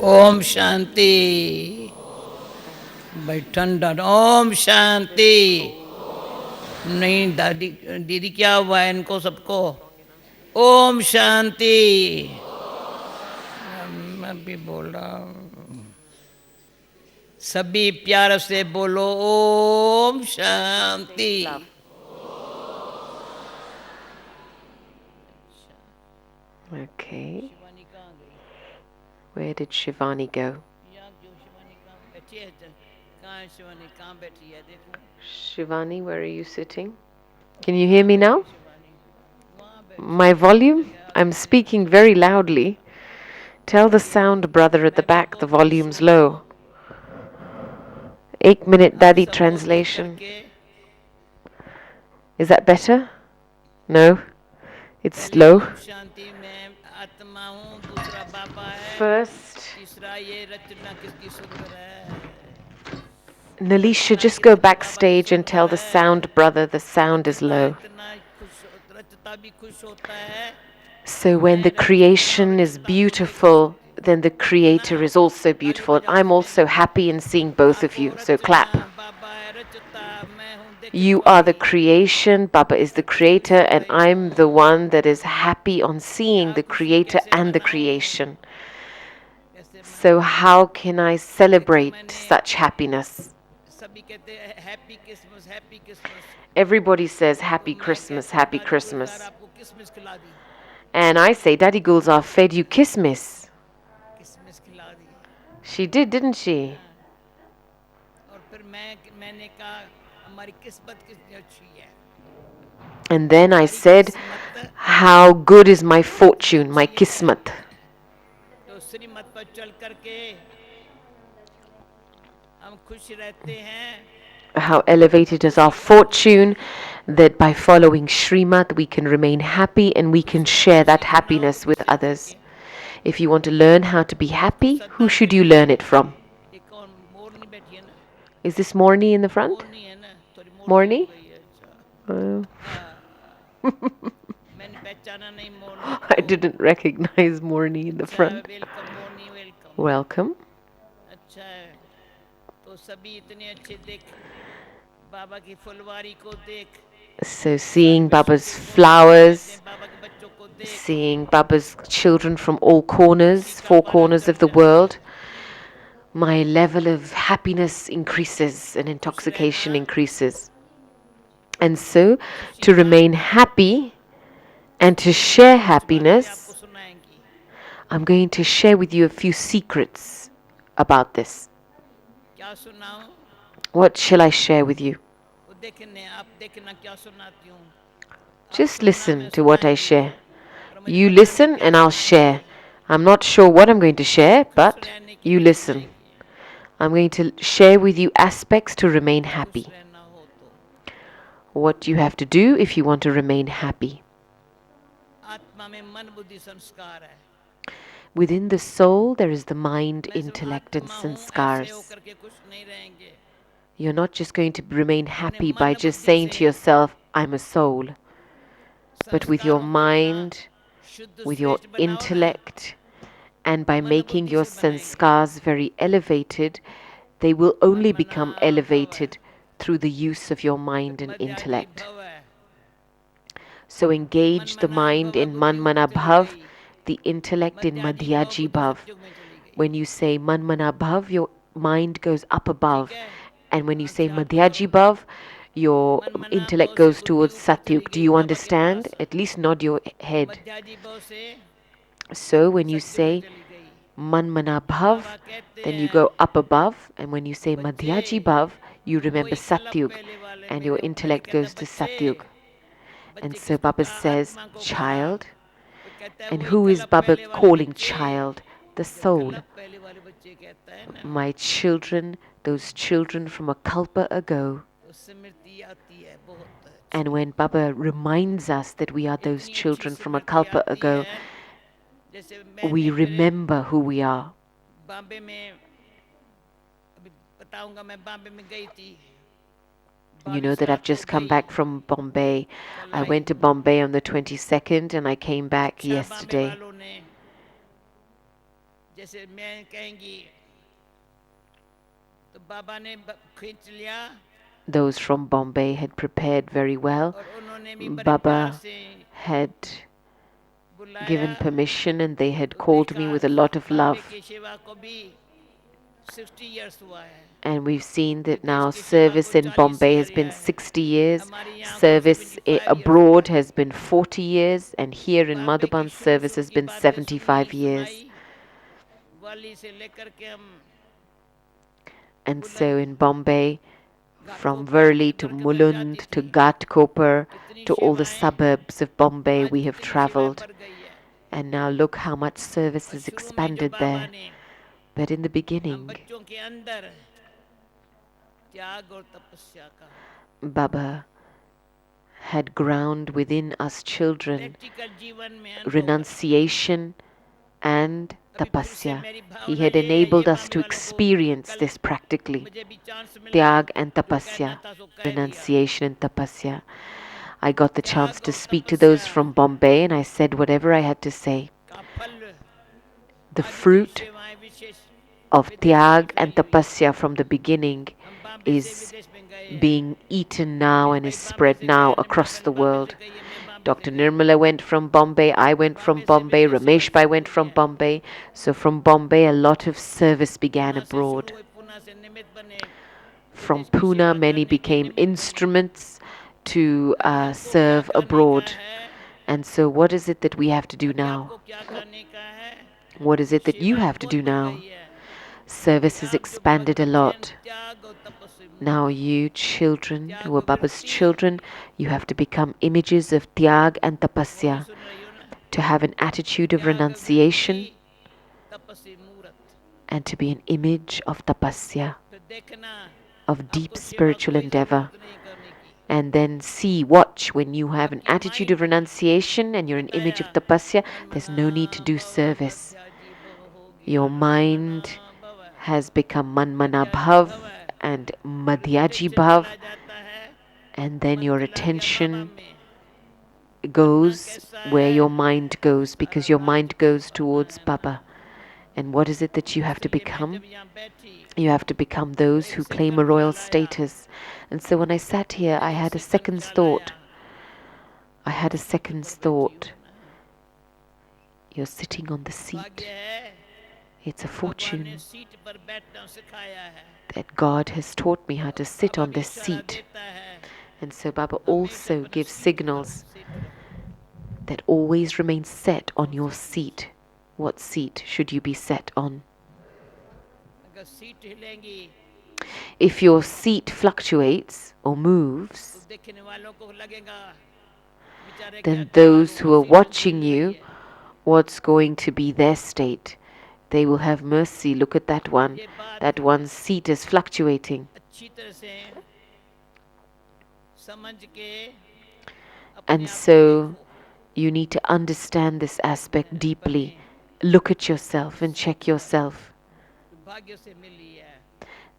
ओम शांति। भाई ठंडा। ओम शांति। नहीं दादी दीदी क्या हुआ है इनको सबको? ओम शांति। मैं भी बोल रहा हूँ, सभी प्यार से बोलो ओम शांति। Okay. शिवानी कहाँ गई? Where did Shivani go? यहाँ क्यों शिवानी कहाँ बैठी है? कहाँ है शिवानी? कहाँ बैठी है देखो? Shivani, where are you sitting? Can you hear me now? Shivani वहाँ बैठी My है एक volume? जगह I'm आगे। speaking very loudly. Tell the sound brother at the मैं भी back तो the खुश volume's हूँ। low. 8-minute आप Dadi सबको देख translation. करके Is that better? No? It's पहले low? ओम शांति में आत्मा हूँ, दूसरा बाबा है, First, तीसरा ये रचना किसकी सुंदर है, Nalisha, रचना just की go रचना बाबा की backstage and सुंदर tell the है। sound brother the sound is रचता low. इतना खुश, रचता भी खुश होता है So कि when मैं the रचती हूँ, creation is रचता को देख beautiful, सकती हूँ, then the है ना? creator is also ताली beautiful. बजाओ I'm इसमें। also happy in seeing both आप of हो you. So Rachna, clap. बाबा है रचता, मैं हूँ देखने You are the वाली। creation, Baba is the अच्छे creator, कृष्ण and भाई I'm the को one that is happy on seeing क्या the खुशी creator कैसे and the मनाऊं, creation. कैसे So मनाऊं? how can I देखो celebrate मैंने, such happiness? सभी कहते हैं happy Christmas, happy Christmas. Everybody says तो happy मैं Christmas, कहता हूँ happy दादी गुलजार Christmas. आपको किसमिस खिला दी, And I say, Daddy Gulzar fed you kismis. किसमिस खिला दी। She did, didn't she? हाँ। और फिर मैंने कहा हमारी किस्मत कितनी अच्छी है, And then I हमारी said, किस्मत how good is my कितनी fortune, my अच्छी है। kismat. तो श्रीमत पर चल करके हम खुश रहते हैं। How elevated is our खुश रहना fortune that by following Srimad we can remain happy and we can share that सीखना हो तो happiness with किससे others. सीखें? If you want to learn how to be तो happy, who श्रद्धा से should you learn सीखें। it from? एक और मोरनी बैठी है ना, Is this Morni in the front? मोरनी है ना, थोड़ी मोटी हो Morni? गई है। अच्छा। Uh, मैंने पहचाना नहीं मोरनी I को। didn't recognize Morni in the अच्छा है, front. वेलकम मोरनी, वेलकम। Welcome. अच्छा है। तो सभी इतने अच्छे देख, बाबा की फुलवारी को देख, So सारे seeing विश्व Baba's के कोने कोने रहते flowers, हैं बाबा के बच्चों को देख, seeing Baba's children from all खुशी corners, का four पारा corners चढ़ of the जाता है। world, my level of happiness increases and तो खुश रहना, intoxication increases. And so, खुशी to बांट remain दो। happy and to share कुछ बातें आपको happiness, सुनाएंगी। I'm going to share with you a few secrets about this. क्या सुनाऊं? What shall I share with you? वो देखने, आप देखना क्या सुनाती हूँ। आप Just सुनना, listen मैं to what I सुनाएंगी, share. और मुझे You पता नहीं listen क्या and I'll सुनाएंगी। share. I'm not sure what I'm going to share, खुश but रहने के you लिए listen. सुनाएंगी, I'm going to share with you aspects to remain खुश happy. रहना हो तो। What you have to do if you want to remain happy. आत्मा में मन बुद्धि संस्कार है। Within the soul, there is the mind, मैं सिर्फ intellect, and आत्मा हूँ ऐसे sanskars. होकर के खुश नहीं रहेंगे। You're not just going to remain अपने happy by मन just बुद्धि saying से to yourself, I'm a soul. But with your संस्कारों को इतना mind, शुद्ध with your श्रेष्ठ बनाओ ना, intellect, and by मन making बुद्धि your से बनाएंगे। sanskars very elevated, they will मन only मना become भव है, elevated through the use of your mind and मध्याजी intellect. भव है। So मन engage the मना mind भव in बुद्धि ऊपर Manmana चली Bhav, गई, the intellect in मध्याजी भव Madhyaji बुद्धि Bhav. सतयुग में चली गई। When you say Manmana Bhav, your mind goes up ठीक above. है? And when you say अच्छा तो Madhyaji Bhav, your मन मना intellect भव से goes बुद्धि towards ऊपर चली Satyug. Do गई you बाबा के understand? Pass, At least nod your head. मध्याजी भव से So when you सतयुग में say चली गई। Manmana तो Bhav, बाबा कहते then you हैं, go up above. And when you say बच्चे Madhyaji Bhav, you remember वही कलम Satyug. पहले वाले And your मेरे पहले intellect कहता goes to बच्चे, Satyug. And बच्चे so किसको Baba कहा? says, आत्मा को कहा। child. तो कहता है And वही who is कलम Baba पहले वाले calling बच्चे, child? The जो soul. कलम पहले वाले बच्चे कहता है ना, My children, those children from a kalpa ago. तो स्मृति आती है बहुत And अच्छी, when Baba reminds us that we are those इतनी अच्छी children from a Smriti kalpa आती ago, है। जैसे we मैंने मेरे remember who we are. Bombay में, अभी बताऊंगा, मैं बॉम्बे में गई थी, You know 22 that I've रात को just come गई, back from Bombay. कल I आई went to हूँ। Bombay on the 22nd and I came back अच्छा बॉम्बे yesterday. वालों ने जैसे मैं कहेंगी तो बाबा ने खींच लिया Those from Bombay had prepared very well. और उन्होंने भी बड़े प्यार Baba से had बुलाया given permission and they had तो called me देखा with a lot of बाबे love. की सेवा को भी 60 इयर्स हुआ है And we've seen that विदेश now की सेवा को service in 40 Bombay year has been रिया है 60 years, हमारे यहाँ को service 75 इयर्स हुआ abroad है has been 40 years, and here in बाबे की Madhuban शुरू service शुरू has की been बातें सुनी 75 years. सुनाई वाली से लेकर के हम And so बुलंद in Bombay, from Ghatkopar Worli दूर to दूर के मैं जाती Mulund to थी Ghatkopar कितनी to all the सेवाएं suburbs of Bombay, आज we have कितनी सेवाएं traveled. बढ़ गई है And now look how much service और has शुरू में जो expanded बाबा there. ने But in the हम beginning, बच्चों के अंदर त्याग और तपस्या का Baba had ground within us children practical जीवन में अनुभव कर renunciation and अभी फिर से tapasya. मेरी He भावना had ये है ये enabled us मामले to वालों को experience कल this practically. मुझे भी चांस मिला Tyag and जो कहना tapasya, था सो कह दिया renunciation and tapasya. I got the chance त्याग to और speak to तपस्या those from Bombay and I said whatever I had to say. का फल The आज इतनी fruit सेवाएं विशेष of विदेशों में Tyag and फैली हुई है tapasya from the beginning हम बॉम्बे से is विदेश में गए हैं being eaten now Anil and is भाई बॉम्बे spread से now गए निर्मला across बहन the बॉम्बे से world. गई है मैं बॉम्बे से Dr. गई हूँ Nirmala went from Bombay, I went from Bombay से Bombay, विदेश सेवा Ramesh Bhai शुरू went हुई from है Bombay. So from Bombay, a lot of service began Pune से abroad. शुरू हुई पुणे से निमित्त बने From विदेश की Pune, सेवा many करने के became निमित्त बने instruments to अभी हमको क्या serve करने का abroad. है And so, what is it that we have to do अभी now? आपको क्या करने का है What is it that you सेवाएं have to बहुत do बढ़ now? गई है Service अभी has आप जो expanded a भक्त हैं lot. त्याग और तपस्या Now, मूर्त you children त्याग who are और Baba's वृत्ति children, you have to become images of Tyag and वो भी Tapasya, सुन रही हो ना to have an attitude of त्याग वृत्ति renunciation तपस्या मूर्त and to be an image of Tapasya, तो देखना of deep आपको सेवा spiritual कोई endeavor. जरूरत नहीं करने की And then see, watch, when you have an आपकी attitude of mind renunciation and you're an image बताया of tapasya, मन there's मना no need to do भव service. मध्याजी भव हो Your गया मन मना mind भव has become Manmana मध्याजी Bhav भव and फिर Madhyaji उद्देश्य Bhav, चला जाता है and then मन your चला गया बाबा attention में करना goes कैसा where है your mind goes, सारा because your राज mind को goes करना towards है ना Baba. And what is it that you have to इसलिए मैं become? जब यहाँ बैठी You have to become तो those एक who claim a second royal ख्याल आया status. And so when I sat here, I एक had a सेकंड second ख्याल आया thought. I had a seat second पर बैठी thought. हूँ ना You're sitting on the भाग्य seat. है It's a भगवान ने fortune सीट पर बैठना सिखाया है that God has taught me how to sit Baba on भी this इशारा seat. देता है And so Baba हमेशा also अपना gives सीट पर signals सेट रहो that always remain set on कौन your सी seat seat. What seat should you be set on? अगर सीट हिलेंगी If your seat fluctuates or तो moves, देखने वालों को लगेगा बेचारे के then क्या हाल those who होगा are सीट तो watching हिल रही you, है what's going to be their state? They will have mercy. Look at that one. ये बात That one's seat is fluctuating. अच्छी तरह से समझ के अपने And आप को so देखो you need to understand this aspect बने deeply. Look at yourself and check yourself. भाग्य से मिली है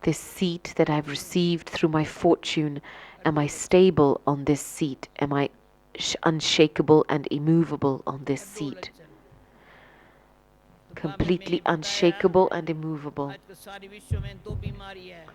This seat that I've received through my fortune, am I stable on this seat? Am I unshakable and immovable on this seat? तो बाबा Completely मैंने बताया unshakable and immovable. आज के सारे विश्व में दो बीमारी है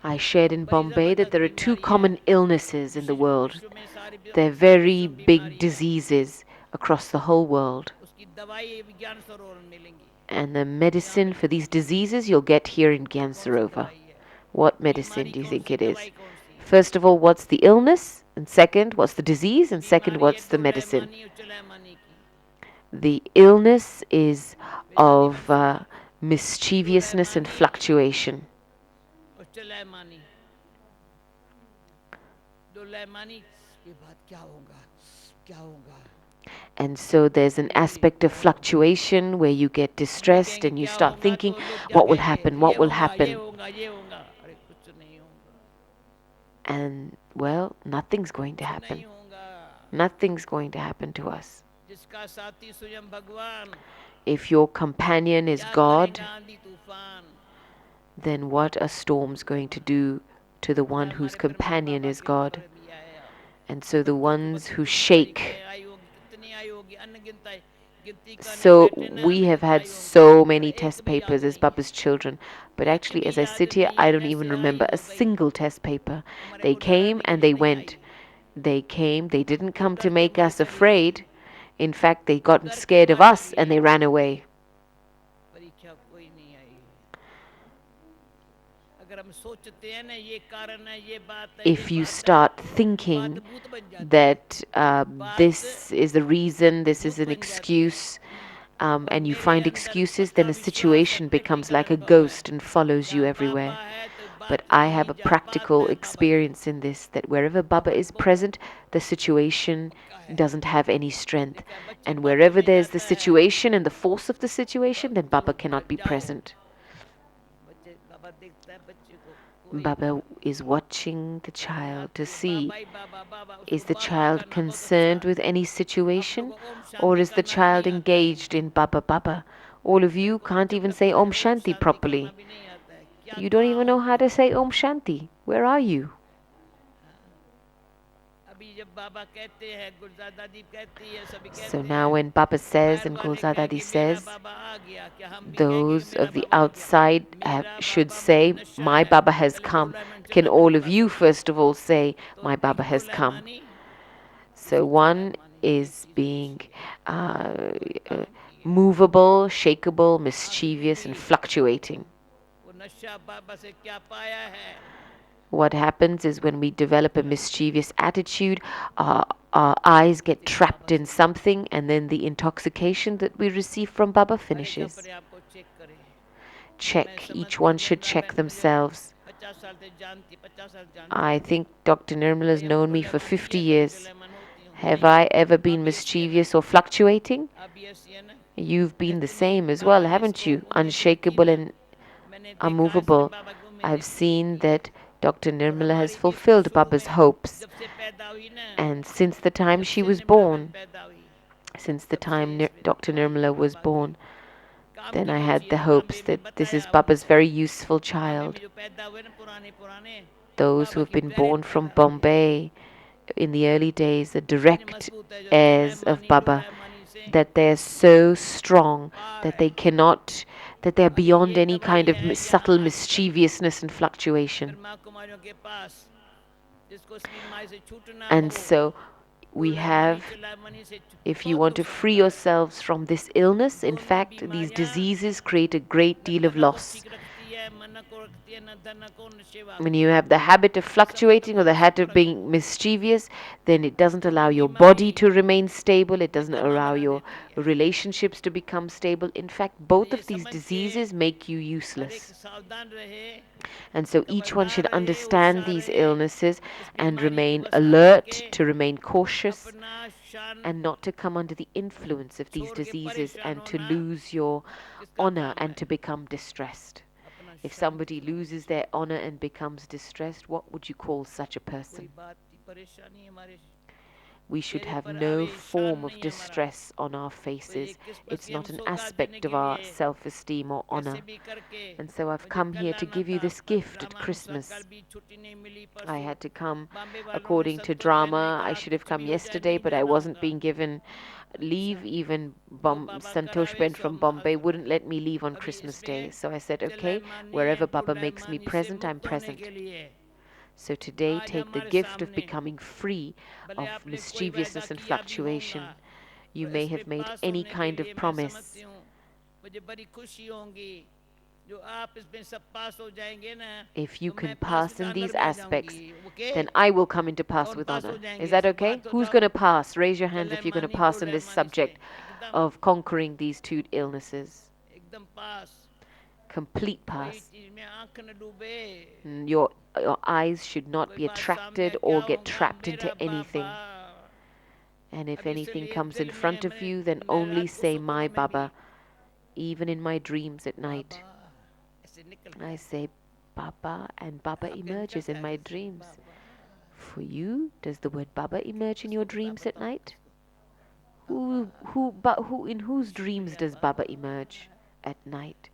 I shared in बड़ी Bombay that जबरदस्त there are two बीमारी है common illnesses in the विश्व world. विश्व में सारे They're सारे very विश्व में big बीमारी है diseases across the whole world. उसकी दवाई विज्ञान सरोवर में मिलेंगी And the medicine for these diseases you'll get here in कौन सी Gyansarovar. दवाई है What medicine बीमारी do you कौन think सी it is? दवाई कौन सी First of all, what's the illness? And second, what's the disease? And second, बीमारी है what's the medicine? डोलेमानी और चुलेमानी की The illness is विलानी of बंसी mischievousness and डोलेमानी fluctuation. और चुलेमानी डोलेमानी के बाद क्या होगा क्या होगा And so there's an aspect of fluctuation where you get distressed कहेंगे and you क्या start होगा thinking, तो लोग क्या what will कहेंगे happen? ये What will होगा ये happen? होगा ये होगा अरे कुछ नहीं होगा And well, nothing's going to कुछ happen. नहीं होगा Nothing's going to happen to us. जिसका साथी स्वयं भगवान If your companion is क्या God, करेगा आंधी तूफान then what are storms going to do to the one whose हमारे परमात्मा companion बाबा is के God? ऊपर भी आया And so the बत्तीस ones who 32 shake, आयु होगी कितनी आयु होगी अनगिनत So we have had so many test papers as Baba's children, but actually, as I sit here, I don't even remember a single test paper. They came and they went. They came, they didn't come to make us afraid. In fact, they got scared of us and they ran away. परीक्षा कोई नहीं आई है अगर हम सोचते हैं ना ये कारण है ये बात है ये If you बात है start तो बात thinking भूत बन जाती है that this is the reason, this is भूत an बन जाती है excuse, और and you मेरे find अंदर excuses, पक्का then a विश्वास है situation पेटी becomes का like a अनुभव है ghost and follows you जहाँ बाबा everywhere. है तो But बात I नहीं have a जहाँ बात practical है बाबा नहीं experience in this that wherever Baba is हमको present, the situation पक्का है doesn't have any strength. देखा बच्चे And बातों wherever में there's the जाता है situation and the force of the तो situation, then चलो Baba cannot be जाओ present. बच्चे बाबा देखता है बच्चे को कोई Baba is watching the हाँ child to तो see, बाबा ही बाबा बाबा उसको is the बाबा child करना बहुत अच्छा concerned है with any अपनों situation, को ओम or शांति is the करना भी child नहीं आता है engaged in Baba Baba? All of मेरे you को तो can't जब even say लगता Om है ओम Shanti शांति करना properly. भी नहीं आता है क्या You don't कहाँ even हो know how तुम to say Om Shanti. Where are you? अभी जब बाबा कहते हैं गुलजार दादी कहती है सभी So कहते now हैं when Baba तो says बाहर and वाले Gulzar Dadi कहेंगे मेरा says, बाबा आ गया क्या हम भी कहेंगे कि those मेरा of the बाबा आ गया outside मेरा should बाबा बहुत say, नशा my है Baba has पहले come. डोलामन Can चढ़ा के all of बाबा you सब गए first of all say, तो my Baba एक has come? डोलामानी So दूसरी one चुड़ैमानी ये is चीज़ being अच्छी है uh, कोई uh, काम की है movable, shakeable, आंख mischievous, नींदी and fluctuating. वो नशा बाबा से क्या पाया है What happens is when we develop a गलत mischievous attitude, our eyes get गलती trapped बाबा in से हुई something, and then the intoxication that we receive from Baba हरेक finishes. अपने आप को चेक करे मैं Check, each समझती हूँ one should निर्मला check बहन मुझे themselves. 50 साल से जानती 50 साल जानती I है think Dr. Nirmal has भाई हम known me for डोलेमान नहीं 50 है कभी years. डोलेमान होती हूँ Have नहीं I ever been आप भी ऐसी है ना mischievous or fluctuating? आप भी ऐसी है ना You've been the कहते नहीं same as well, बाबा ने haven't इसको you? उम्मीद जो की Unshakable ना and मैंने देखा इसने unmovable. बाबा की उम्मीदें I've पूरी seen की that Dr. और Nirmala has हमारी भी इसको fulfilled शुरू Baba's में hopes. जब से पैदा हुई ना And since the time जब she से was निर्मला बहन born, पैदा हुई since the तब से time इसमें Dr. आई Nirmala was बाबा की born, काम then की I वो had चीज़ the है hopes बॉम्बे में that this is बताया Baba's उनको very useful बॉम्बे child. में जो पैदा हुए ना पुराने पुराने Those who बाबा have की been born डायरेक्ट from पैदा हुए Bombay in the early days, the इतने direct मजबूत है जो heirs of डोलामानी Baba, डोलामानी से that they're so strong par that है they cannot, that they're अभी beyond ये any दवाई kind of है यहाँ subtle आजकल mischievousness and fluctuation. ब्रह्मा कुमारियों के पास जिसको स्क्रीन माई से छूटना And हो so we डोलामानी have, चुलामानी से if you बहुत want to नुकसान free होता है yourselves from this illness, in दोनों fact, these बीमारियां diseases create a great न deal of तन को loss. ठीक रखती है मन को रखती है न धन को न सेवा When को you have the habit of न संबंध fluctuating or को the न habit of संपर्क को being mischievous, then it doesn't allow दोनों your body बीमारी to remain stable, it doesn't निकम्मा allow बना your देती है relationships to become stable. In fact, तो both ये of these समझ के diseases make you हर एक useless. सावधान रहे And so each one खबरदार should रहे understand होशियार these रहे illnesses इस and बीमारी के remain वश ना बन के alert, to remain cautious, अपना शान and not to come under the influence of these छोड़ के diseases परेशान and to होना lose your किसका honor काम and है to become distressed. अपना If शान somebody छोड़ loses their honor and becomes distressed, what would you call such a कोई person? बात की परेशानी हमारे We should चेहरे have पर no आवे शान form of नहीं है हमारा distress on our तो ये faces. किस बस It's की हम not an सौगात देने aspect of के our लिए self esteem or कैसे honor. भी करके And so I've मुझे come कल here to आना give you था this पर gift at ड्रामा अनुसार कल Christmas. भी छुट्टी नहीं मिली I परसों had to come बॉम्बे वालों ने according to संतोष बहन ने drama. I कहा should have कुछ come भी हो जाए yesterday, नहीं but I जाना wasn't होगा being given अच्छा leave. Even जो बाबा Santosh करावे Ben सो from हम Bombay wouldn't let me leave on अभी Christmas Day. इसमें So I said, okay, चलैमानी wherever Baba makes me डोलामानी से present, I'm मुक्त होने के present. लिए So today, आज take the हमारे gift of सामने becoming free भले of आपने कोई वायदा mischievousness and किया भी होगा fluctuation. You और may इसमें have made पास any होने के kind of लिए मैं समझती promise. हूँ मुझे बड़ी खुशी होगी जो आप इसमें सब पास हो जाएंगे ना If you तो मैं can pass pass with in honour these में आ जाऊंगी aspects, okay then I will come into pass कौन with पास हो honor. Is जाएंगे that इसमें okay? हाथ Who's उठाओ going to pass? Raise your hands if you're going to चलैमानी pass in this डोलामानी से subject एकदम of conquering these two illnesses. एकदम पास Complete कोई pass. चीज में आंख न डूबे Your eyes should not कोई be बात सामने attracted क्या or get होगा trapped into मेरा बाबा anything. And if अब anything इसलिए comes in दिल front में of you, then मैं only रात को say, सपनों my में भी Baba, even in my dreams at night. बाबा ऐसे निकलता I है say, Baba, and Baba आपके emerges निकलता in है my वैसे dreams. Baba For you, does the word Baba emerge in your उसको बता dreams at बताओ night? उसको बाबा In whose dreams शुक्रिया does Baba Baba emerge at night?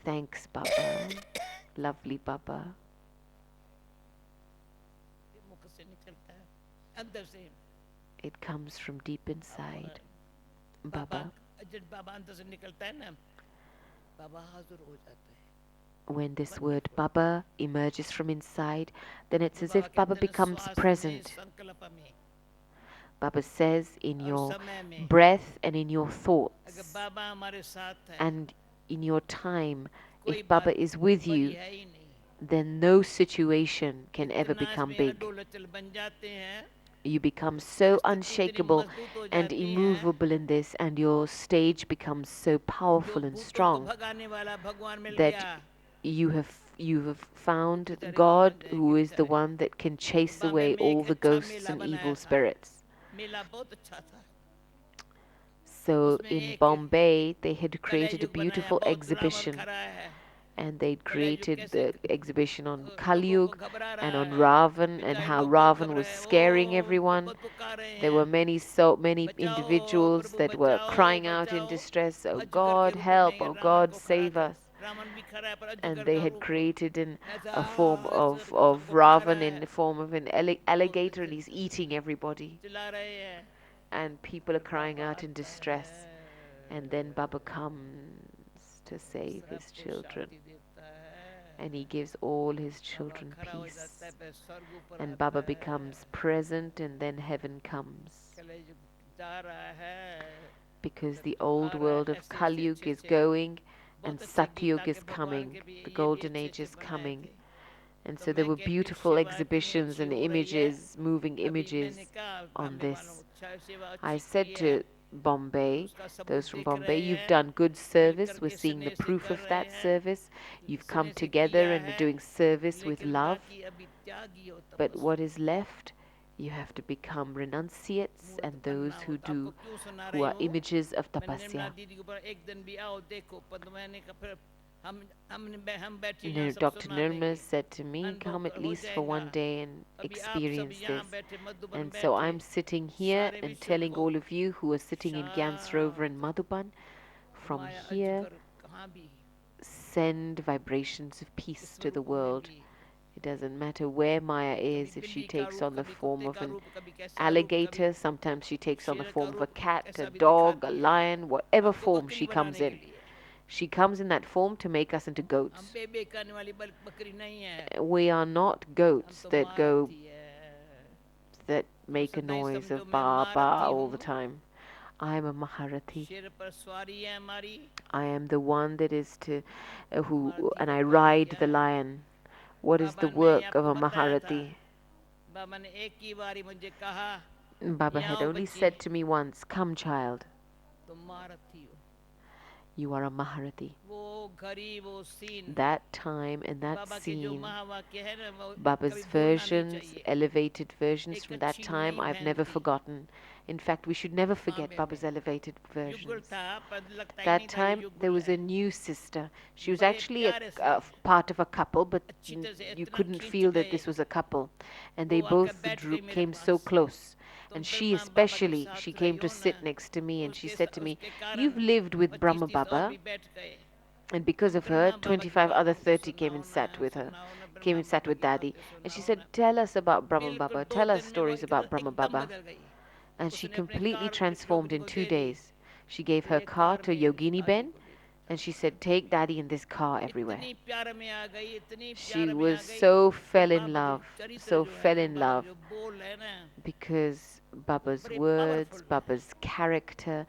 Thanks, Baba. Lovely Baba. ये मुख से निकलता है अंदर से It comes from deep Baba inside. Baba Baba, जब बाबा अंदर से निकलता है ना, बाबा हाजुर हो जाता है। When this मन में word खोल, Baba emerges from inside, then it's वो as बाबा if Baba कहते हैं becomes श्वास में, present. संकल्प में Baba says in और your समय में, breath and in your अगर thoughts बाबा हमारे साथ है, and in your time. कोई If बात Baba is with बड़ी you, है ही नहीं। then no situation can ever इतना become इसमें big. अडोलचल बन जाते हैं, You become so स्थिति इतनी unshakable मजबूत हो and जाती है, immovable in this, and your stage becomes so जो powerful and भूतों को strong भगाने वाला भगवान मिल that गया, you have भूत found डरेंगे मान God, जाएंगे who is the बेचारे। one that can तो chase बॉम्बे away में एक all the अच्छा ghosts मेला and बनाया evil था, spirits. मेला बहुत अच्छा था। So उसमें in एक Bombay, they had created a कलयुग बनाया, beautiful बहुत रावण exhibition, खड़ा है। and they'd कलयुग created कैसे the exhibition on लोगों को Kalyug घबरा and रहा on है, Ravan and बेचारे how लोग बहुत Ravan घबरा was है, scaring ओ everyone. बहुत पुकार रहे There were हैं, so many बचाओ individuals प्रभु that were बचाओ crying out in बचाओ, distress, "Oh अजगर के God, रूप में help! Oh रावण God, को खड़ा save कर, us!" रावण भी खड़ा है पर And अजगर they का had रूप created ऐसा a form ऐसा of, करके of सबको खा रहा Ravan in है, the form of an लोग alligator, and ऐसे he's eating everybody. चिल्ला रहे हैं, And people are फिर crying बाबा out in आता distress. And then Baba है, comes to save his सबको children. शांति देता And he है, gives all his बाबा children खड़ा हो जाता है, peace. फिर स्वर्ग ऊपर And आता Baba है, becomes present, and then heaven comes. College जा रहा है, Because फिर the तू आ old रहा है, world of ऐसे ऐसे Kalyug अच्छे is अच्छे going and बहुत अच्छे Satyug गीता के is भगवान coming, के भी the ये भी golden अच्छे age अच्छे is बनाए coming. थे। And तो so there मैं were कहती हूँ beautiful सेवा इतनी exhibitions अच्छी and हो रही है, images, moving अभी मैंने images कहा on बॉम्बे वालों this. सेवा I अच्छी की said है, to Bombay, उसका सबूत those from देख Bombay, रहे you've हैं, done good मिल service. We're करके seeing the स्नेह से proof कर of रहे that हैं, service. You've come स्नेह से together किया and are है, doing service with लेकिन love. बाकी अभी त्यागी हो But what तपस्वी, is left, you have to become renunciates मूर्त and बनना those हो। who तो आपको do, क्यों सुना who रही are हूँ, images of मैं निर्मला tapasya. दीदी के ऊपर एक दिन भी आओ देखो, पर मैंने कहा फिर हम बैठे यहाँ You सब Dr. सुना Nirma देंगे, said to me, अनुभव come at हो least for जाएगा। one day and अभी आप सब experience यहाँ this. बैठे मधुबन And so बैठे, I'm sitting here सारे and विश्व telling को all of you who are sitting in Gyansrover and शांत, Madhuban, from माया here, अजगर कहाँ भी send vibrations of इस peace to the स्वरूप में world. भी, It doesn't matter where Maya कभी is, if she बिल्ली का takes रूप, on the कभी form कुत्ते of का an रूप, कभी कैसा रूप, कभी alligator, sometimes she takes on the शेर का form of a रूप, cat, a कैसा भी dog, a दिखाती है, lion, whatever हमको form बकरी she comes बनाने के in. लिए। She comes in that form to make us into हम goats. बेबे करने वाली बकरी नहीं है, We are not हम goats तो that go, महारथी है। that तो make a सदा ही noise समझो of मैं ba ba महारथी all the हूँ, time. I am a Maharathi. शेर पर सवारी है हमारी, I am the one that is to, महारथी and का I काम ride क्या the है। lion. What is the बाबा मैंने work of आपको a बताया था, Maharati? बाबा ने एक ही बारी मुझे कहा, Baba यहाँ had आओ only बच्ची, said to me once, "Come, child, तुम महारथी हो। you are a Maharati." वो घड़ी वो scene, That time and that बाबा के जो scene, महावाक्य है ना, वो कभी Baba's भूलना नहीं versions, चाहिए। elevated versions एक from that अच्छी time, नई I've बहन never थी forgotten. In fact, we should never forget Bombay Baba's में, elevated युगल versions. था पर लगता ही That नहीं था ये time, there युगल was है, a new sister. She was बड़े actually प्यारे से part of a couple, but अच्छी तरह से you इतना couldn't खींच feel that गए, this was a couple. And वो they आकर both बैठ गई मेरे came so पास, close. तुम And she ब्रह्मा बाबा के especially, she साथ came रही to हो ना, sit next to me and she उसके said to me, उसके कारण "You've lived with Brahma 25-30 और Baba." भी बैठ गए, And तो because of her, ब्रह्मा बाबा की 25 other बातों को 30 came and सुनाओ sat with her, ना came Brahma and sat Baba with की Daddy. बातें And she सुनाओ said, ना, "Tell us about Brahma बिल्कुल Baba. 2 Tell us दिन में वो stories about Brahma एकदम Baba." बदल गई, And she उसने अपने completely car transformed Yogini in को two they the, days. She gave her ये car कार to में Yogini दादी Ben को ले and she जाओ, said, "Take Daddy in this car everywhere." इतनी प्यार में आ गई, इतनी She प्यार में आ was गई so कि fell in बाबा के love, चरित्र so जो है fell ना, in बाबा के love जो बोल है ना, because वो Baba's बड़े words, पावरफुल है। Baba's character,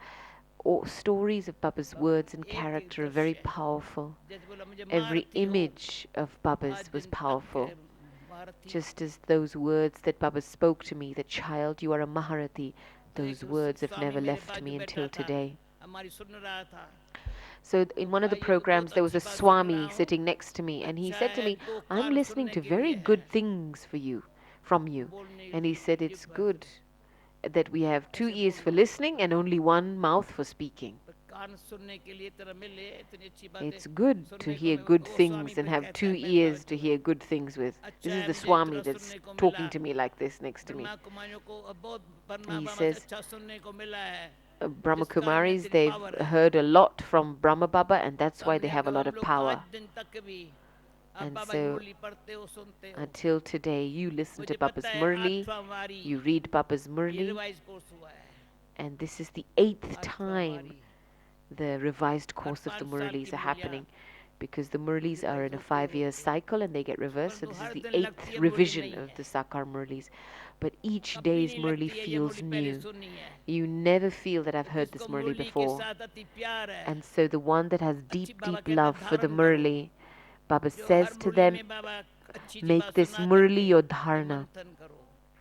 or stories of Baba's Baba words and एक एक character are very दृश्य, powerful. जैसे बोला मुझे Every महारथी हो, image of आज Baba's was दिन तक है powerful. महारथी हूँ, Just as those words that Baba spoke to me, "The child, you are a Maharati," तो those एक words have स्वामी never मेरे left बाजू me बैठा until था, today. हमारी सुन रहा था, So तो in one of the भाई ये तो बहुत programs, there was अच्छी a बात सुन रहा Swami हूँ, sitting next to me, and he अच्छा said to है me, 2 "I'm कान listening सुनने to के very लिए है, good things from you." बोलने And he said, "It's युग भर good that we have 2 ऐसे ears for बोलना होता listening है, and only 1 mouth for speaking. पर कान सुनने के लिए तरह मिले, इतनी अच्छी बातें It's good to सुनने को hear मैं, good वो स्वामी things and फिर have कहता 2 है मेरे ears to बाजू में, hear good things with." अच्छा This is है the मुझे Swami इतना that's सुनने को मिला, talking to me like this next to me. Brahma कुमारियों को बहुत And ब्रह्मा he बाबा से says, अच्छा सुनने को मिला है, Brahma जिस कारण में Kumaris, इतनी they've पावर है। heard a lot from Brahma Baba, and तो that's why they हमने have a कहा lot हम of लोग आज power. दिन तक भी आप And बाबा की so, मुरली पढ़ते हो, सुनते हो, until today, you listen to मुझे पता Baba's है Murli, 8वां वारी you read Baba's ये Murli, रिवाइज कोर्स हुआ है, and this is the 8th 8वां time वारी the revised her course of the 5 साल Murlis की are मुरलियाँ happening, because the Murlis उसी are तरह in से a होती 5 year होती है cycle and they get reversed. So परंतु this is हर the दिन लगती 8th है मुरली revision नहीं of है the Sakar Murlis. But each कभी day's नहीं Murli लगती है ये feels मुरली पहले new. सुनी है You never feel that I've तो heard this जिसको Murli मुरली के before. साथ अति प्यार है And so the one that has अच्छी deep, बाबा deep कहता love for the धारण करो Murli, Baba जो हर says to मुरली them, में बाबा अच्छी अच्छी make बात this सुना Murli करके your ये dharna. मंथन करो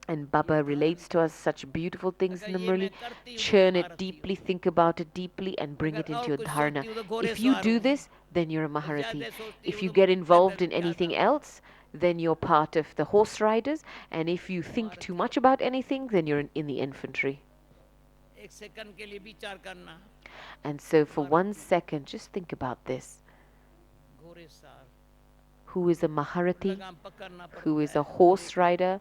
And ये Baba धारण relates to करो us such beautiful things अगर in the ये मैं Murli. करती हूँ तो मैं Churn it महारथी हूँ deeply, think about it deeply, and bring अगर it into और your कुछ dharna. सोचती हूँ तो घोड़े If you सवार do हूँ this, then you're a और Maharati. ज़्यादा सोचती If हूँ you तो get पैदल involved in ज़्यादा anything हूँ else, then you're part of the horse riders. And if you think too महारथी much हूँ about anything, then you're in the infantry. एक सेकंड के लिए विचार करना And so, for one महारथी second, just think about this. घोड़े सवार Who is a Maharati? लगाम पकड़ना Who पड़ता is a है घोड़े horse को rider?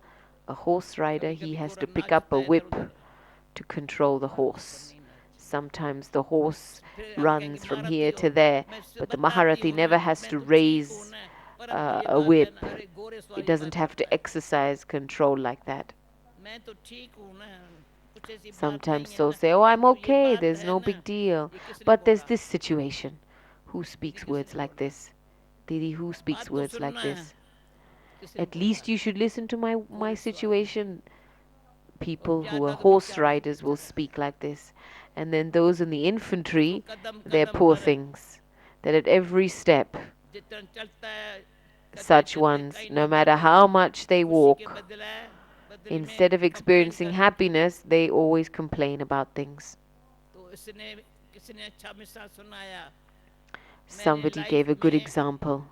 A horse rider, कभी he कभी has घोड़ा to pick up नाचता a है इधर whip उधर to control the महारथी को horse. नहीं नाचना Sometimes the horse फिर हम कहेंगे runs from महारथी here हो to there, मैं इससे but the बताती Maharati हूँ ना never has मैं to तो ठीक हूँ raise ना परंतु ये a बात है whip. ना अरे घोड़े He सवार ये doesn't बात have to करता है exercise control like that. मैं तो ठीक हूँ ना कुछ ऐसी बात नहीं Sometimes है they'll ना say, oh, I'm परंतु ये okay, बात there's है no ना big deal. ये किसने But there's बोला this situation. Who दीदी speaks words किसने like बोला this? Didi, who speaks बात तो words like सुनना है this? किसने At बोला least you should listen to my घोड़े सवार situation. और People who are ज़्यादा तो लोग horse क्या बोलते riders will बेचारा speak like this. And then those in the उसको infantry, कदम they're कदम poor पर things. That at every step, जितना चलता है चलते such चलते ones, कहीं ना no matter जाते how much they खुशी के walk, बदले में instead of कंप्लेन experiencing करने की happiness, they always complain about things. तो इसने किसी ने अच्छा मिसाल सुनाया मैंने Somebody life gave a good में example.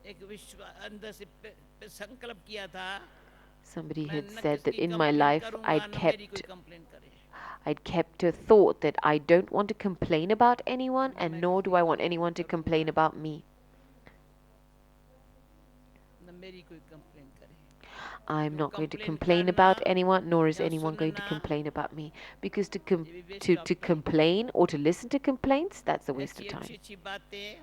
एक विश्व अंदर से संकल्प किया था Somebody मैं had न said that किसकी in my कंप्लेन life करूंगा न मेरी कोई कंप्लेन करे I'd kept a thought that I don't want to complain about anyone, न and मैं nor किसी do I want की anyone to करूंगा complain about me. न मेरी कोई कंप्लेन करे I'm क्यों not going to complain complain करना about anyone, nor is या anyone going to सुनना complain about me. Because ये भी वेस्ट to ऑफ टाइम है complain or to listen to complaints, that's a waste of ऐसी अच्छी time. अच्छी बातें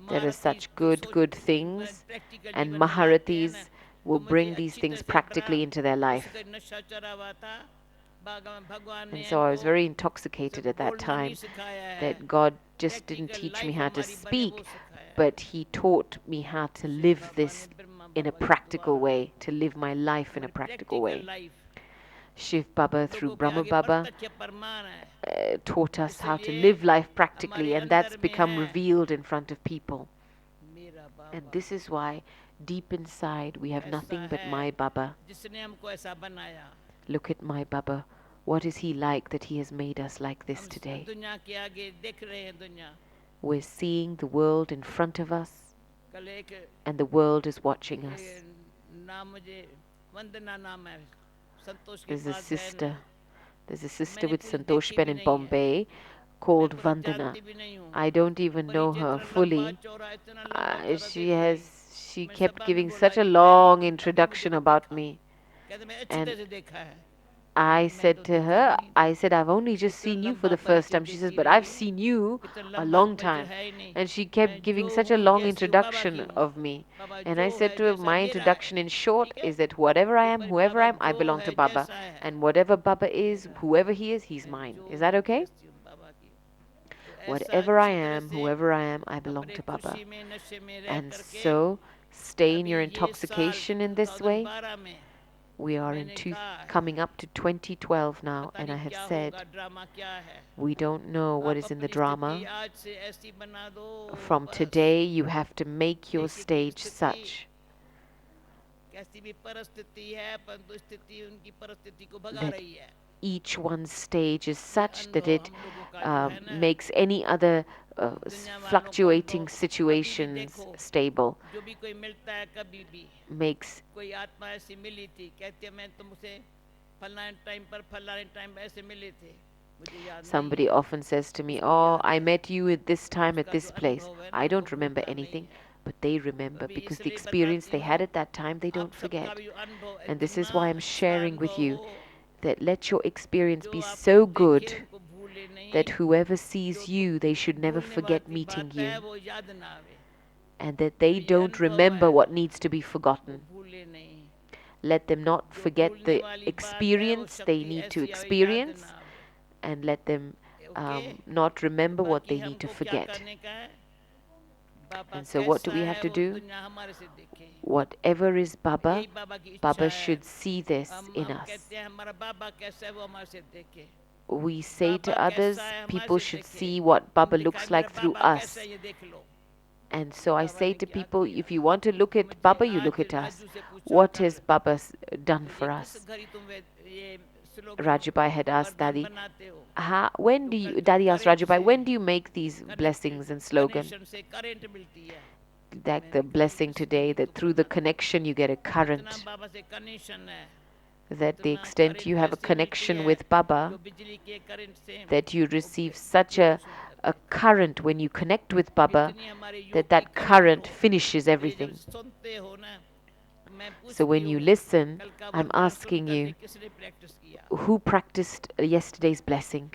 There are महारथी such जो good, सोच good things, प्रैक्टिकल and जीवन में लाते हैं ना Maharatis तो will मुझे bring these अच्छी तरह things से बड़ा practically into their life. उसका नशा चढ़ा हुआ था भगवान ने And so I इनको was very सिर्फ intoxicated at that बोलना नहीं time सिखाया है that God just didn't practical teach me life how to हमारी बने वो speak, सिखाया है but He taught me how to Shiv live बाबा ने this ब्रह्मा in a बाबा के practical द्वारा way, to live my life in a हमारी practical practical way. Life Shiv Baba through लोगों के Brahma आगे Baba प्रत्यक्ष प्रमाण है taught us how to इसलिए live life practically, हमारे and that's अंदर में become है revealed in front of people. मेरा And Baba this is why deep inside we have कैसा nothing but है my Baba. जिसने हमको ऐसा बनाया Look at my Baba. What is he like that he has made us like this हम today? दुनिया के आगे देख रहे हैं दुनिया We're seeing the world in front of us, कल एक and the world is watching us. नाम मुझे वंदना नाम है संतोष के There's a पास है ना sister. There's a sister मैंने with पूरी Santosh देखी Ben भी in नहीं है Bombay मैं called पूरा Vandana. जानती भी नहीं हूँ I don't even know परिचय her इतना लंबा fully. चौड़ा इतना लंबा चौड़ा She देती has she मैं kept सभा में giving बोला such a कि मैंने long कभी मुझे introduction को about देखा me, कहते मैं अच्छी and तरह से देखा है I मैं तो said to देखा भी her, नहीं I said, I've only just इतना seen you for लंबा the first परिचय time. She says, देती but I've रही seen you इतना a लंबा long परिचय time. है ही नहीं And she मैं kept giving जो such a हूँ long जैसी हूँ बाबा की introduction हूँ of me. बाबा And जो I है said to her, जैसा my मेरा है introduction in short ठीक है is that whatever I एक am, bar whoever Baba I am, I जो belong to है Baba. जैसा है And whatever Baba is, मेरा whoever he is, he's मैं mine. जो Is that हूँ okay? जैसी हूँ बाबा की तो ऐसा Whatever I अच्छी तरह am, से whoever I am, I belong अपने to Baba. खुशी में नशे में रह And करके so, stay in अभी your ये साल intoxication in this way. 2012 में We are in मैंने कहा coming up to 2012 now, पता and नहीं I have क्या said, होगा ड्रामा क्या है we don't know what आप is in the अपनी स्थिति drama. आज से ऐसी बना दो From बस today, you have to make your एक एक stage स्थिति such कैसी भी परिस्थिति है परंतु स्थिति उनकी परिस्थिति को भगा that रही है each one's stage is ये such that अनुभव it हम लोगों का जो है ना makes any other दुनिया वालों को fluctuating अनुभव कभी भी situations देखो stable, जो भी कोई मिलता है कभी भी makes कोई आत्मा ऐसी मिली थी कहती है मैं तुमसे फलाने टाइम पर फलाने टाइम ऐसे मिले थे मुझे याद नहीं somebody है often says to me, उसको oh, याद I है met you at this time at उसका जो this place. अनुभव है I ना वो don't remember भूलता नहीं anything, है but they remember अभी because the इसलिए experience बताती they had हूँ at that time they आप don't सबका forget. भी अनुभव And this is इतना why I'm अच्छा sharing with अनुभव you हो that let your experience जो be आपको so देखे good उनको भूले that नहीं whoever जो sees you, they should never भूलने forget वाली meeting बात है you, वो याद ना आवे and that जो they ये don't अनुभव remember है what needs to be वो forgotten. भूले नहीं Let them not जो forget भूलने the वाली बात है वो experience they शक्ति need to ऐसी आवे याद experience, ना आवे and let them okay, not तो remember what बाकी they need to हमको क्या forget. करने का है? बाबा And so, what do कैसा we have है to वो do? दुनिया हमारे से देखे। Whatever is Baba, यही बाबा की इच्छा Baba है। should see this हम in हम us. कहते हैं हमारा बाबा कैसा है वो हमारे से देखे। We say बाबा to कैसा others, है हमारे people से should देखे। see what तुम Baba दिखाए looks मेरा like through बाबा कैसा है us. ये देख लो। And so I Baba say ने to क्या people, किया। if you want to look तो at मुझे Baba, you look आज at us. राजू से पूछा What कल, has Baba done तो ये for किस us? घड़ी तुम ये स्लोगन Rajubai had asked वरदान Daddy, बनाते हो। when तो do you, कल जब Daddy asked करंट Rajubai, से when do you make these connected blessings and slogan? Connection से करंट मिलती है। Like the मैंने कहा ये blessing किस today, घड़ी that तुम through the बनाते हो। connection you get a जितना current. बाबा से कनेक्शन है That the उतना extent you current have a ऐसे मिलती connection है with Baba, जो बिजली के करंट से that you वो receive such बेहोश हो a जाते थे। current when you connect with Baba, इतनी हमारे that योग की that करंट current हो। finishes तो ये जब everything. सुनते हो ना तो मैं So पूछती when you हूँ listen, कल का I'm वरदान सुन asking करके you, किसने प्रैक्टिस किया। who practiced yesterday's blessing?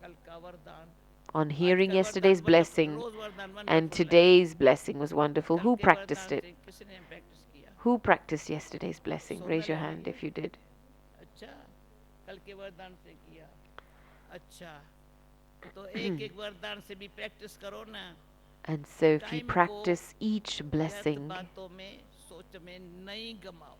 कल का वरदान On आज hearing का वरदान yesterday's वंडरफुल blessing, रोज वरदान and वंडरफुल है। today's blessing was wonderful. कल Who के practiced वरदान it? से किसने प्रैक्टिस किया। Who practiced yesterday's blessing? सोने Raise your hand लगेंगे। if you did. अच्छा कल के वरदान से किया। अच्छा तो एक एक वरदान से भी प्रैक्टिस करो ना। And so if you time को practice each व्यर्थ blessing, बातों में सोच में नहीं गमाओ।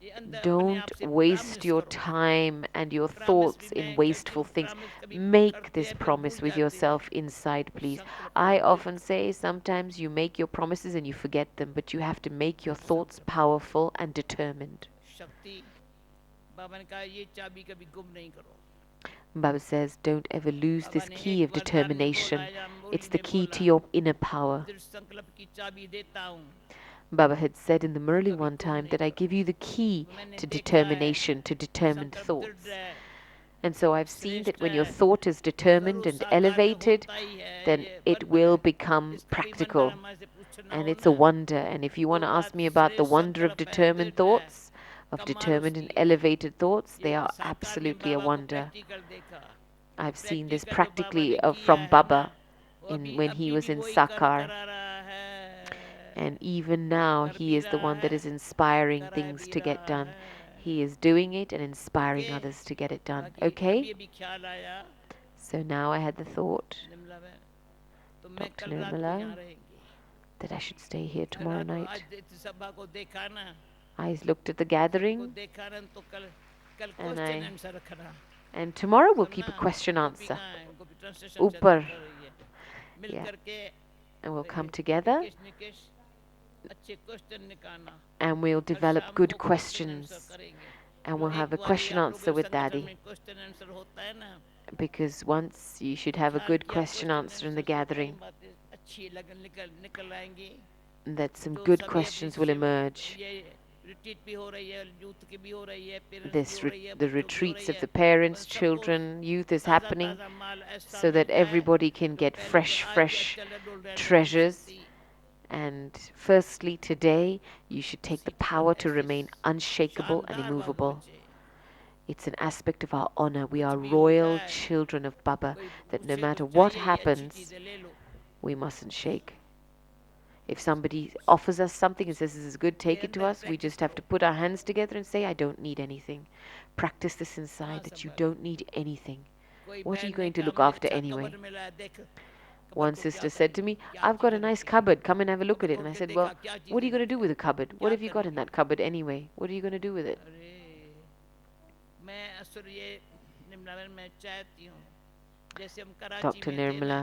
ये अंदर अपने आप don't से waste प्रॉमिस your करो। time and your प्रॉमिस भी thoughts मैं in कहती wasteful हूँ things. प्रॉमिस कभी Make करते this हैं फिर भूल promise with जाते हैं। yourself inside, वो please. संकल्प I करके often say sometimes you make your promises and you forget them, but you have to make your thoughts संकल्प powerful and determined. शक्ति बाबा ने कहा ये चाबी कभी गुम नहीं करो। Baba says, don't ever lose Baba this ने key एक of वरदान नहीं बोला determination. या It's मुरली the ने key बोला to your inner power. दृढ़ संकल्प की चाबी देता हूँ। Baba had said in the वो Murli कभी one गुम time नहीं that I करो। give you the key मैंने to देखा है determination, to वो determined संकल्प दृढ़ thoughts. है And so I've seen that श्रेष्ठ when your है thought is determined जरूर and साकार में elevated, होता ही है then ये it वरदान will है। become इसका भी वंडर practical. हमारे से पूछना And हो it's a ना wonder. And if you want तो to ask बात me about the श्रेष्ठ wonder of संकल्प है determined दृढ़ है thoughts, of कमाल determined and उसकी है। elevated thoughts, ये they are साकार में absolutely a बाबा को wonder. प्रैक्टिकल देखा। वो I've seen this प्रैक्टिकल जो बाबा practically ने किया from है ना Baba वो in अभी when he अभी was भी in वही कर Sakar. करा रहा है And even now, कर he भी is the रहा one that है is inspiring करा things भी to get रहा done. है। He is doing it and inspiring okay others to get it done. बाकी Okay? अभी अभी ख्याल आया So now I had the thought, निमला में तो मैं Dr. कल रात को यहाँ Nirmala, रहेंगी। that I should stay here tomorrow रात को आज night. सभा को देखा ना I looked at the सबको gathering, देखा ना तो कल कल and क्वेश्चन I आंसर रखना and tomorrow we'll सब keep ना a question गोपी answer. कहाँ है गोपी ट्रांसलेशन सेंटर Upar. कर रही है मिल Yeah. करके And we'll come देखिए together निकेश निकेश अच्छे क्वेश्चन निकालना and we'll कल develop शाम good को क्वेश्चन आंसर questions. करेंगे And जो we'll have एक a बारी question आप लोगों answer के with संगठन Daddy. में क्वेश्चन आंसर होता है ना Because once you should तो have a ख्याल good किया question question answer in the answer से कई gathering, बातें अच्छी लगन निकल निकल आएंगी that some तो good सभी अभी questions will emerge. ये रिट्रीट भी हो रही है यूथ की भी हो रही है पेरेंट्स भी This हो रही है the बच्चों की हो retreats रही of है the parents, पर सबको children, youth is ताज़ा happening ताज़ा माल ऐसा so that मिलता है everybody can जो get पहले तो आज भी fresh अचल डुल रहे डरती treasures. सकती And firstly, today, you should take the उसी तरह power to ऐसे remain unshakable and शानदार बाल immovable. बच्चे It's an aspect of our honor. We कुछ are भी होता royal है children of Baba, कोई that no पूछे matter कुछ what चाहिए ये अच्छी happens, चीज़ें ले लो we mustn't shake. If somebody offers us something and says this is good, ये take it to अंदर us, we practice just have करो to put our hands together and say, I don't need anything. Practice this हाँ inside that you Sambhal don't need anything. कोई What are बहन you ने going to कहा look मुझे after अच्छा cover anyway? मिला है देख कबर One को क्या sister said to करेगी me, क्या I've got a चीज़ें nice रखी है cupboard, come and have a look खोल at it. खोल And I के said, देखा well, क्या what are चीज़ें you going to रखी do है with the cupboard? What क्या have you got in करेगी that cupboard anyway? What are you going to do with it? अरे मैं असल ये निम्न में चाहती हूँ जैसे हम कराची Dr. में थे ना Nirmala,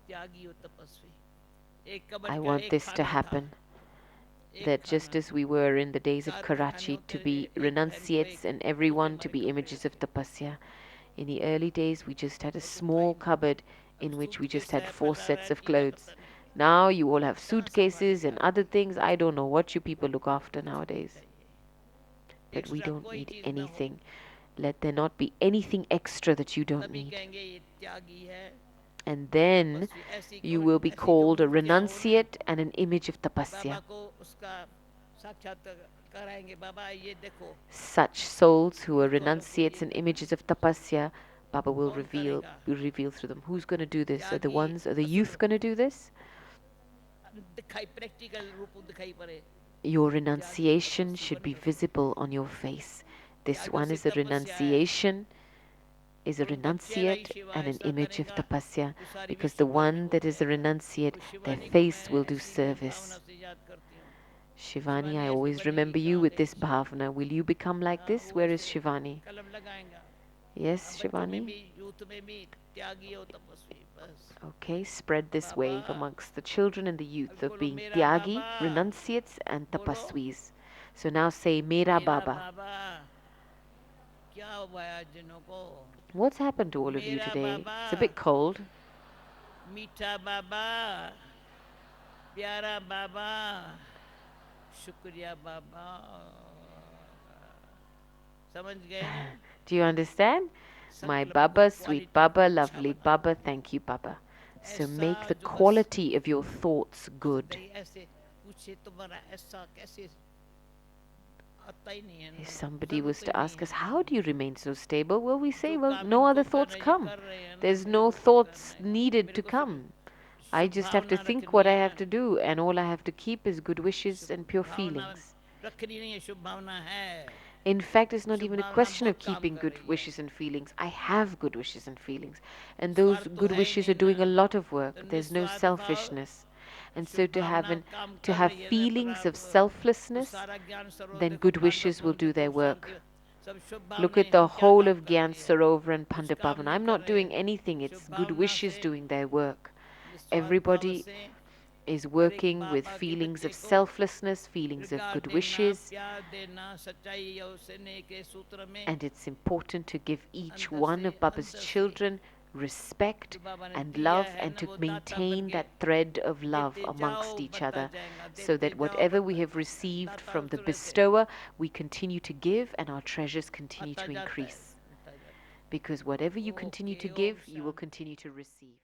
त्यागी और तपस्वी एक कबर I का want एक this to खाना था happen. एक That खाना just as था we were in the days of 4 खाने Karachi, होते to थे be एक बहन को renunciates एक and दूसरे everyone to हमारे be कपड़े images थे of tapasya. In the early days, we just had a वो तो था ही small नहीं cupboard अब in which we just suitcase had है 4 पल्ला sets है of टीला clothes. पता नहीं Now you all have कहाँ suitcases संभालेंगे and other आदमी things. I don't know what you people look after कुछ नहीं nowadays. चाहिए But we एक्स्ट्रा don't कोई need चीज़ ना हो anything. Let there not be anything extra that you don't तभी need. कहेंगे ये त्यागी है And then तपस्वी ऐसी you will be ऐसी जो called a मूर्तियाँ हो ना renunciate and an image of Baba tapasya. को उसका साक्षात कराएंगे बाबा ये देखो Such souls who are देखो हमको renunciates ये and करना images of tapasya, Baba will कौन करेगा reveal through them. Who's going to do this? Tyagi Are the असल youth going to do this? दिखाई प्रैक्टिकल रूप दिखाई पड़े Your त्यागी और renunciation तपस्वी should be wonderful visible on your face. This त्यागों one से is a तपस्या है renunciation. is a और उनका चेहरा ही renunciate शिवा and an ऐसा image of करेगा tapasya, जो सारी because the विश्वभर में one that होते is a हैं। renunciate, तो their शिवानी को face मैं will do ऐसी भावना service. से याद करती हूँ। Shivani, शिवानी I ऐसी always remember बनेगी you कहाँ with गई this से? bhavana. Will you become like हाँ, this? वो Where is ऐसे Shivani? कलम लगाएगा। Yes, बच्चों में Shivani? भी, यूथ में भी, त्यागी हो तपस्वी, बस। Okay, spread this Baba, wave amongst the children and the अभी youth of बोलो being मेरा tyagi, बाबा, renunciates, and बोलो tapasvis. So now say Mera मेरा Baba. बाबा। क्या हुआ है आज जिनों को? What's happened to all of you मेरा today? Baba, It's a bit cold. मीठा बाबा, प्यारा बाबा, शुक्रिया बाबा। समझ गए ना? Do you understand? My संकल्प को, Baba, sweet क्वालिटी को Baba, अच्छा lovely बनाना Baba, है। thank you, Baba. So ऐसा make the जो बस quality of your thoughts good. सही ऐसे पूछे तुम्हारा ऐसा कैसे आता ही नहीं है If ना, somebody was जरूरत ही to नहीं ask us, है how do ना। you remain so stable? Well, we say, जो well, काम no इनको other कर thoughts रहे, ये come. कर रहे हैं ना, There's मेरे no को क्या करना thoughts है? needed मेरे to को सिर्फ come. I Shubh just have to Bhavna think रखनी what I है। have to do, and all I have to keep is good wishes Shubh and pure Bhavna feelings. रखनी नहीं है, शुभ भावना है। In fact, it's not Shubh even a Bhavna question of बहुत काम keeping कर good रही है। wishes and feelings. I have good wishes and feelings. And those स्वार्थ तो good है ही wishes are नहीं ना, doing a lot of तो work. There's no निस्वार्थ भाव, selfishness. And so शुभ भावना काम to कर have रही है ना feelings of प्रभु, तो selflessness, सारा ज्ञान सरोवर then देखो, good पांडव wishes will भवन do देखो, their शांति, work. सब शुभ Look भावनाएं, at the हम क्या whole काम of कर Gyan रही है? Sarovar and कुछ काम Pandapavana. नहीं I'm कर not रहे। doing anything. Shubh It's good Bhavna wishes से, doing their work. निस्वार्थ भाव Everybody से is हर एक working with बाबा के feelings बच्चे of को selflessness, feelings of regard good देना, wishes, प्यार देना, सच्चाई और स्नेह के सूत्र में and it's important to give each one of Baba's अंदर से children respect जो बाबा ने and दिया love, है and ना, to वो दाता बन maintain के that thread of love देते amongst जाओ, each बढ़ता other, जाएगा, so देते that जाओ, whatever we बढ़ता have जाएगा। received दाता from the उस तरह से bestower, we continue to give and our treasures continue आता to जाता है, increase. बढ़ता जाता Because whatever you है। continue ओके, to ओम give, you will शांति। continue to receive.